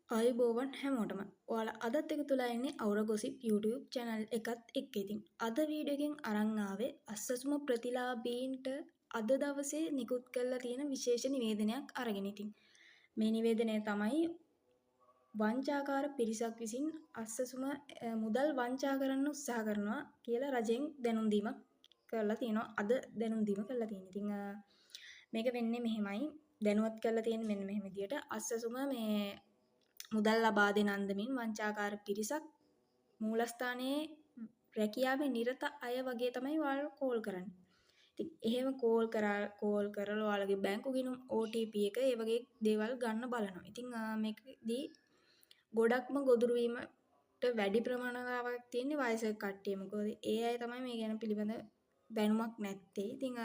ආයුබෝවන් හැමෝටම. ඔයාලා අදත් එකතුලා ඉන්නේ අවුර ගොසිප් YouTube channel එකත් එක්ක ඉතින්. අද වීඩියෝ එකෙන් අරන් ආවේ අස්සසුම ප්‍රතිලාභීන්ට අද දවසේ නිකුත් කරලා තියෙන විශේෂ නිවේදනයක් අරගෙන ඉතින්. මේ නිවේදනය තමයි වංචාකාර පිරිසක් විසින් අස්සසුම මුදල් වංචා කරන්න උත්සාහ කරනවා කියලා රජෙන් දැනුම් දීමක් කරලා තියෙනවා. අද දැනුම් දීම කරලා තියෙනවා. ඉතින් මේක වෙන්නේ මෙහෙමයි. දැනුවත් කරලා තියෙන්නේ මෙන්න මෙහෙම විදියට. අස්සසුම මේ මුදල් ලබා දෙන අන්දමින් වංචාකාර පිරිසක් මූලස්ථානයේ රැකියාවේ නිරත අය වගේ තමයි ඔයාලා කෝල් කරන්නේ. ඉතින් එහෙම කෝල් කරලා ඔයාලගේ බැංකු ගිණුම් OTP එක ඒ වගේ දේවල් ගන්න බලනවා. ඉතින් මේකදී ගොඩක්ම ගොදුරු වීමට වැඩි ප්‍රමාණාවක් තියෙන වයසක කට්ටිය. මොකද ඒ අය තමයි මේ ගැන පිළිබඳ දැනුමක් නැත්තේ. ඉතින්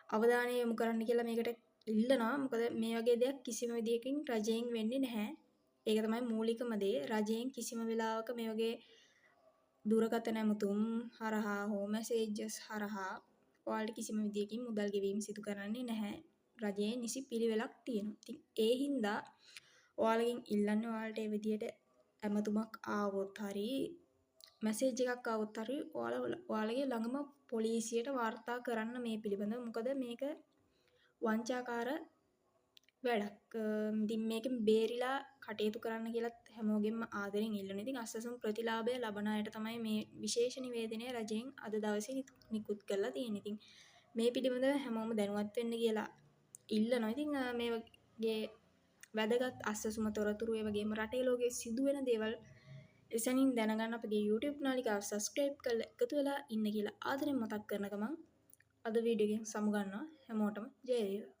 අවධානය යොමු කරන්න කියලා මේකට ඉල්ලනවා. මොකද මේ වගේ දෙයක් කිසිම විදියකින් රජයෙන් වෙන්නේ නැහැ. ඒක තමයි මූලිකම දේ. රජයෙන් කිසිම වෙලාවක මේ වගේ දුරකථන ඇමතුම් හරහා හෝ මැසේජස් හරහා ඔයාලට කිසිම විදියකින් මුදල් ගෙවීම සිදු කරන්නේ නැහැ. රජයේ නිසි පිළිවෙලක් තියෙනවා. ඉතින් ඒ හින්දා ඔයාලගෙන් ඉල්ලන්නේ ඔයාලට ඒ විදියට ඇමතුමක් ආවොත් හරි මැසේජ් එකක් ආවොත් හරි ඔයාලගේ ළඟම පොලිසියට වාර්තා කරන්න මේ පිළිබඳව. මොකද මේක වංචාකාර වැඩක්. ඉතින් මේකෙන් බේරිලා කටයුතු කරන්න කියලාත් හැමෝගෙම ආදරෙන් ඉල්ලනවා. ඉතින් අස්සසුම් ප්‍රතිලාභය ලබන අයට තමයි මේ විශේෂ නිවේදනය රජයෙන් අද දවසේ නිකුත් කරලා තියෙන්නේ. ඉතින් මේ පිළිබඳව හැමෝම දැනුවත් වෙන්න කියලා ඉල්ලනවා. ඉතින් මේ වගේ වැදගත් අස්සසුම තොරතුරු ඒ වගේම රටේ ලෝකයේ සිදුවෙන දේවල් එසැනින් දැනගන්න අපගේ YouTube නාලිකාව subscribe කරලා එකතු වෙලා ඉන්න කියලා ආදරෙන් මතක් කරන ගමන් අද වීඩියෝ එකෙන් සමුගන්නවා. හැමෝටම ජය වේවා.